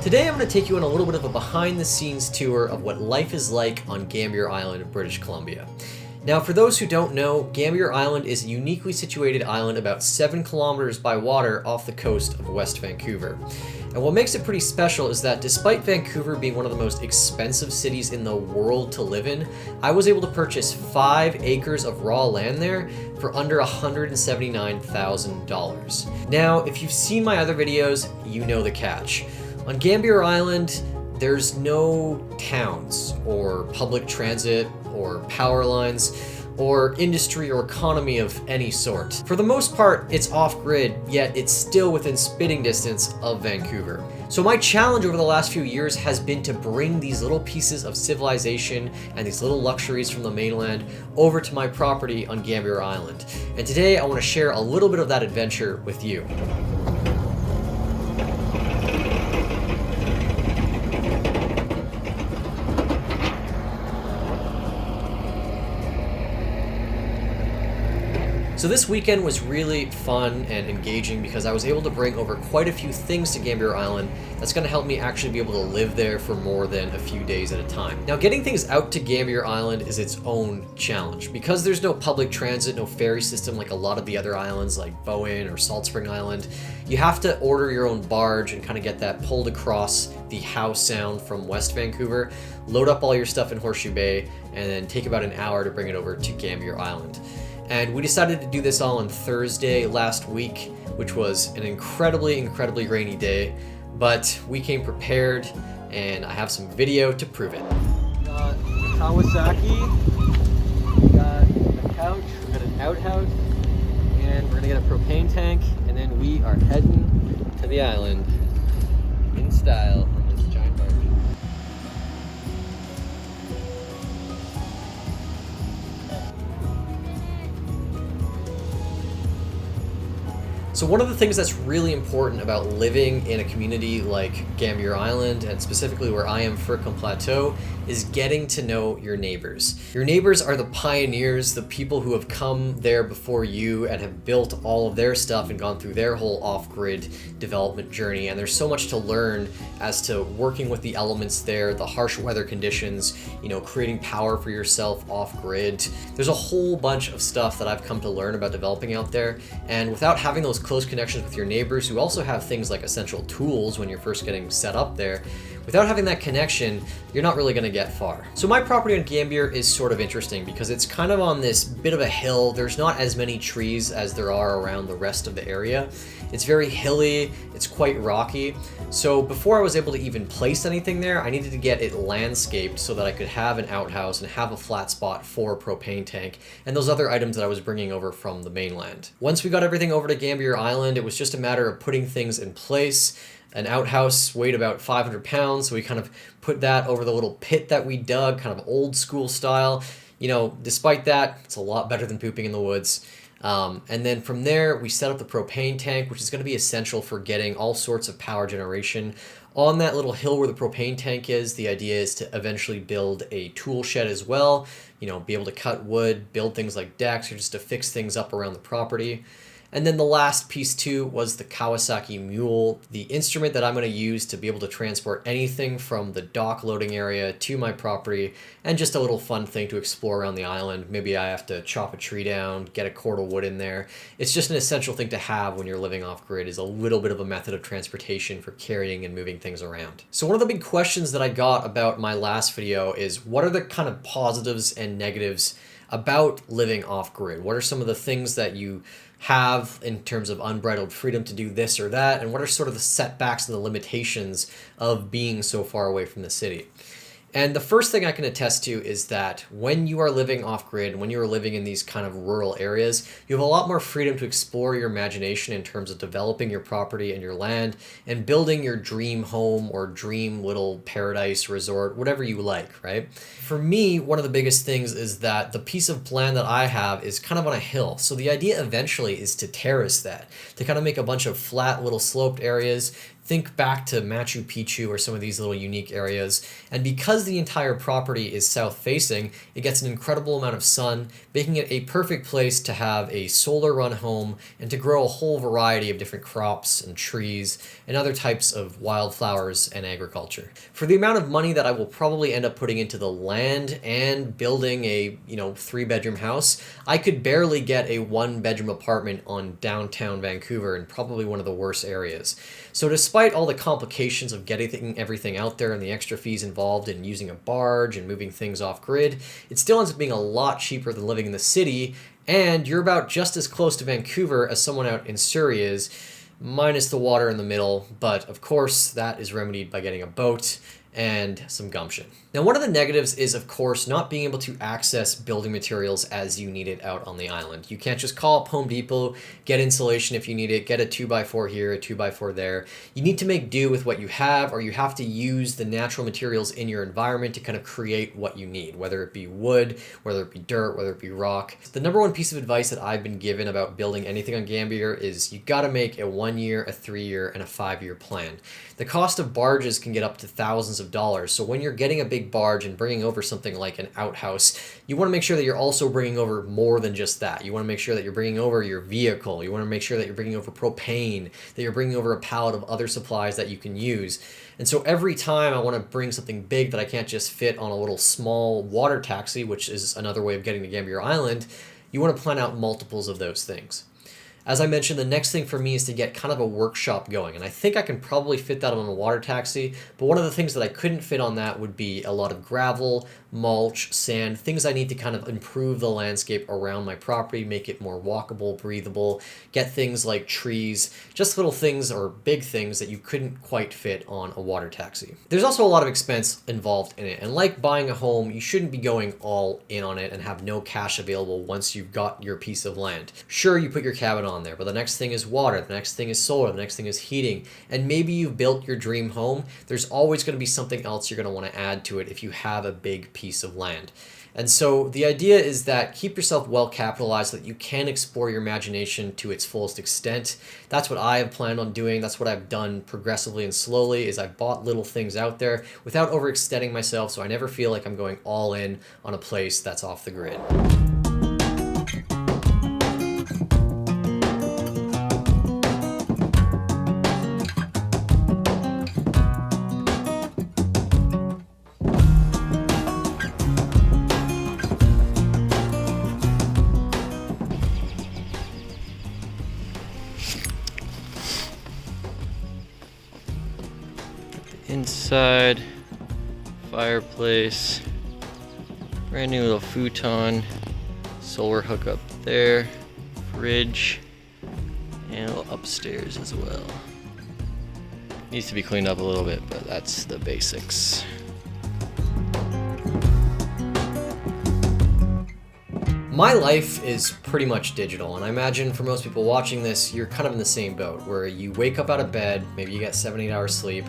Today I'm going to take you on a little bit of a behind-the-scenes tour of what life is like on Gambier Island, British Columbia. Now, for those who don't know, Gambier Island is a uniquely situated island about 7 kilometers by water off the coast of West Vancouver. And what makes it pretty special is that despite Vancouver being one of the most expensive cities in the world to live in, I was able to purchase 5 acres of raw land there for under $179,000. Now, if you've seen my other videos, you know the catch. On Gambier Island, there's no towns or public transit or power lines or industry or economy of any sort. For the most part, it's off-grid, yet it's still within spitting distance of Vancouver. So my challenge over the last few years has been to bring these little pieces of civilization and these little luxuries from the mainland over to my property on Gambier Island. And today I want to share a little bit of that adventure with you. So this weekend was really fun and engaging because I was able to bring over quite a few things to Gambier Island that's going to help me actually be able to live there for more than a few days at a time. Now, getting things out to Gambier Island is its own challenge. Because there's no public transit, no ferry system like a lot of the other islands like Bowen or Salt Spring Island, you have to order your own barge and kind of get that pulled across the Howe Sound from West Vancouver, load up all your stuff in Horseshoe Bay, and then take about an hour to bring it over to Gambier Island. And we decided to do this all on Thursday last week, which was an incredibly rainy day, but we came prepared and I have some video to prove it. We got the Kawasaki, we got a couch, we got an outhouse, and we're gonna get a propane tank, and then we are heading to the island in style on this giant barge. So one of the things that's really important about living in a community like Gambier Island, and specifically where I am, Fircombe Plateau, is getting to know your neighbors. Your neighbors are the pioneers, the people who have come there before you and have built all of their stuff and gone through their whole off-grid development journey. And there's so much to learn as to working with the elements there, the harsh weather conditions, creating power for yourself off-grid. There's a whole bunch of stuff that I've come to learn about developing out there. And without having those close connections with your neighbors who also have things like essential tools when you're first getting set up there, without having that connection, you're not really going to get far. So my property on Gambier is sort of interesting because it's kind of on this bit of a hill. There's not as many trees as there are around the rest of the area. It's very hilly, it's quite rocky. So before I was able to even place anything there, I needed to get it landscaped so that I could have an outhouse and have a flat spot for a propane tank and those other items that I was bringing over from the mainland. Once we got everything over to Gambier Island, it was just a matter of putting things in place. An outhouse weighed about 500 pounds, so we kind of put that over the little pit that we dug, kind of old school style. Despite that, it's a lot better than pooping in the woods. And then from there, we set up the propane tank, which is going to be essential for getting all sorts of power generation. On that little hill where the propane tank is, the idea is to eventually build a tool shed as well, be able to cut wood, build things like decks, or just to fix things up around the property. And then the last piece too was the Kawasaki Mule, the instrument that I'm going to use to be able to transport anything from the dock loading area to my property, and just a little fun thing to explore around the island. Maybe I have to chop a tree down, get a cord of wood in there. It's just an essential thing to have when you're living off-grid, is a little bit of a method of transportation for carrying and moving things around. So one of the big questions that I got about my last video is, what are the kind of positives and negatives about living off-grid? What are some of the things that you have in terms of unbridled freedom to do this or that, and what are sort of the setbacks and the limitations of being so far away from the city? And the first thing I can attest to is that when you are living off-grid, when you are living in these kind of rural areas, you have a lot more freedom to explore your imagination in terms of developing your property and your land and building your dream home or dream little paradise resort, whatever you like, right? For me, one of the biggest things is that the piece of land that I have is kind of on a hill. So the idea eventually is to terrace that, to kind of make a bunch of flat little sloped areas, Think back to Machu Picchu or some of these little unique areas. And because the entire property is south facing, it gets an incredible amount of sun, making it a perfect place to have a solar run home and to grow a whole variety of different crops and trees and other types of wildflowers and agriculture. For the amount of money that I will probably end up putting into the land and building a, 3-bedroom house, I could barely get a 1-bedroom apartment on downtown Vancouver in probably one of the worst areas. So despite all the complications of getting everything out there and the extra fees involved in using a barge and moving things off grid, it still ends up being a lot cheaper than living in the city, and you're about just as close to Vancouver as someone out in Surrey is, minus the water in the middle, but of course that is remedied by getting a boat and some gumption. Now, one of the negatives is, of course, not being able to access building materials as you need it out on the island. You can't just call up Home Depot, get insulation if you need it, get a 2x4 here, a 2x4 there. You need to make do with what you have, or you have to use the natural materials in your environment to kind of create what you need, whether it be wood, whether it be dirt, whether it be rock. The number one piece of advice that I've been given about building anything on Gambier is you gotta make a 1-year, a 3-year, and a 5-year plan. The cost of barges can get up to thousands of dollars, so when you're getting a big barge and bringing over something like an outhouse, you want to make sure that you're also bringing over more than just that. You want to make sure that you're bringing over your vehicle. You want to make sure that you're bringing over propane, that you're bringing over a pallet of other supplies that you can use. And so every time I want to bring something big that I can't just fit on a little small water taxi, which is another way of getting to Gambier Island, you want to plan out multiples of those things. As I mentioned, the next thing for me is to get kind of a workshop going, and I think I can probably fit that on a water taxi, but one of the things that I couldn't fit on that would be a lot of gravel, mulch, sand, things I need to kind of improve the landscape around my property, make it more walkable, breathable, get things like trees, just little things or big things that you couldn't quite fit on a water taxi. There's also a lot of expense involved in it, and like buying a home, you shouldn't be going all in on it and have no cash available once you've got your piece of land. Sure, you put your cabin on there, but the next thing is water, the next thing is solar, the next thing is heating, and maybe you've built your dream home. There's always going to be something else you're going to want to add to it if you have a big piece of land. And so the idea is that keep yourself well capitalized so that you can explore your imagination to its fullest extent. That's what I have planned on doing. That's what I've done progressively and slowly, is I've bought little things out there without overextending myself, so I never feel like I'm going all in on a place that's off the grid. Inside, fireplace, brand new little futon, solar hookup there, fridge, and a little upstairs as well. Needs to be cleaned up a little bit, but that's the basics. My life is pretty much digital, and I imagine for most people watching this, you're kind of in the same boat, where you wake up out of bed, maybe you get 7-8 hours sleep,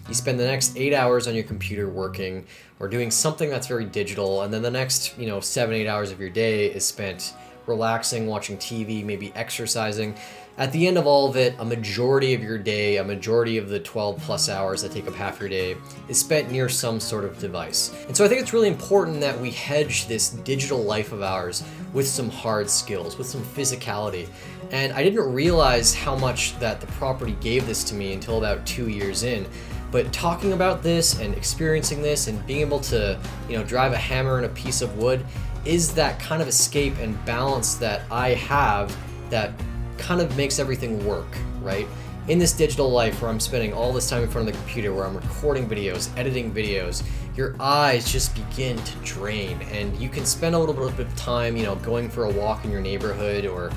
you spend the next 8 hours on your computer working or doing something that's very digital, and then the next 7-8 hours of your day is spent relaxing, watching TV, maybe exercising. At the end of all of it, a majority of your day, a majority of the 12 plus hours that take up half your day is spent near some sort of device. And so I think it's really important that we hedge this digital life of ours with some hard skills, with some physicality. And I didn't realize how much that the property gave this to me until about 2 years in. But talking about this and experiencing this and being able to, drive a hammer and a piece of wood is that kind of escape and balance that I have that kind of makes everything work, right? In this digital life where I'm spending all this time in front of the computer, where I'm recording videos, editing videos, your eyes just begin to drain, and you can spend a little bit of time, going for a walk in your neighborhood or,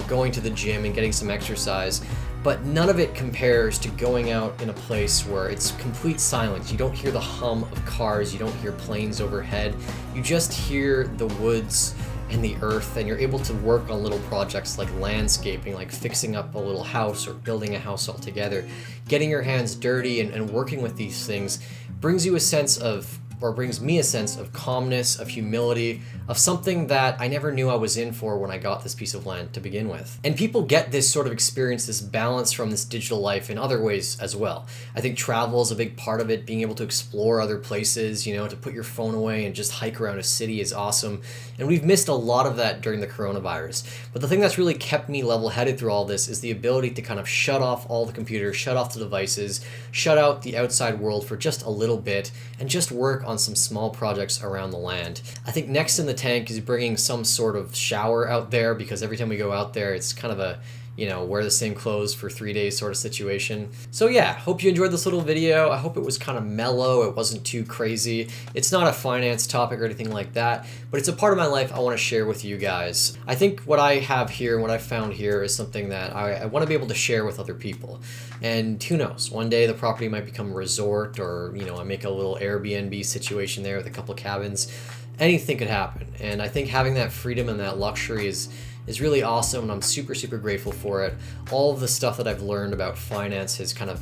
going to the gym and getting some exercise. But none of it compares to going out in a place where it's complete silence. You don't hear the hum of cars, you don't hear planes overhead, you just hear the woods and the earth, and you're able to work on little projects like landscaping, like fixing up a little house or building a house altogether. Getting your hands dirty and working with these things brings you a sense of or brings me a sense of calmness, of humility, of something that I never knew I was in for when I got this piece of land to begin with. And people get this sort of experience, this balance from this digital life in other ways as well. I think travel is a big part of it, being able to explore other places, to put your phone away and just hike around a city is awesome. And we've missed a lot of that during the coronavirus. But the thing that's really kept me level-headed through all this is the ability to kind of shut off all the computers, shut off the devices, shut out the outside world for just a little bit, and just work on some small projects around the land. I think next in the tank is bringing some sort of shower out there, because every time we go out there, it's kind of a wear the same clothes for 3 days sort of situation. So yeah, hope you enjoyed this little video. I hope it was kind of mellow. It wasn't too crazy. It's not a finance topic or anything like that, but it's a part of my life I want to share with you guys. I think what I have here and what I found here is something that I want to be able to share with other people. And who knows, one day the property might become a resort, or I make a little Airbnb situation there with a couple cabins. Anything could happen. And I think having that freedom and that luxury is really awesome, and I'm super, super grateful for it. All of the stuff that I've learned about finance has kind of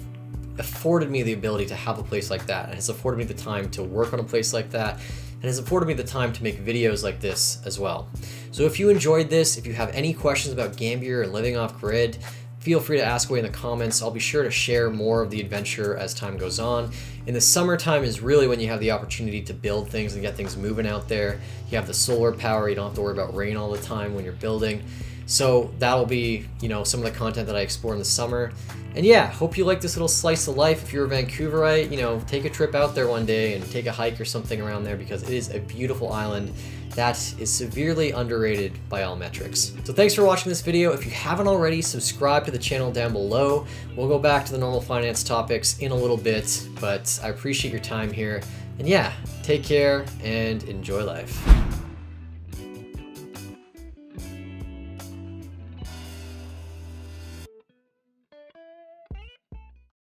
afforded me the ability to have a place like that, and has afforded me the time to work on a place like that, and has afforded me the time to make videos like this as well. So if you enjoyed this, if you have any questions about Gambier and living off grid, feel free to ask away in the comments. I'll be sure to share more of the adventure as time goes on. In the summertime is really when you have the opportunity to build things and get things moving out there. You have the solar power, you don't have to worry about rain all the time when you're building. So that'll be, some of the content that I explore in the summer. And yeah, hope you like this little slice of life. If you're a Vancouverite, take a trip out there one day and take a hike or something around there, because it is a beautiful island that is severely underrated by all metrics. So thanks for watching this video. If you haven't already, subscribe to the channel down below. We'll go back to the normal finance topics in a little bit, but I appreciate your time here. And yeah, take care and enjoy life.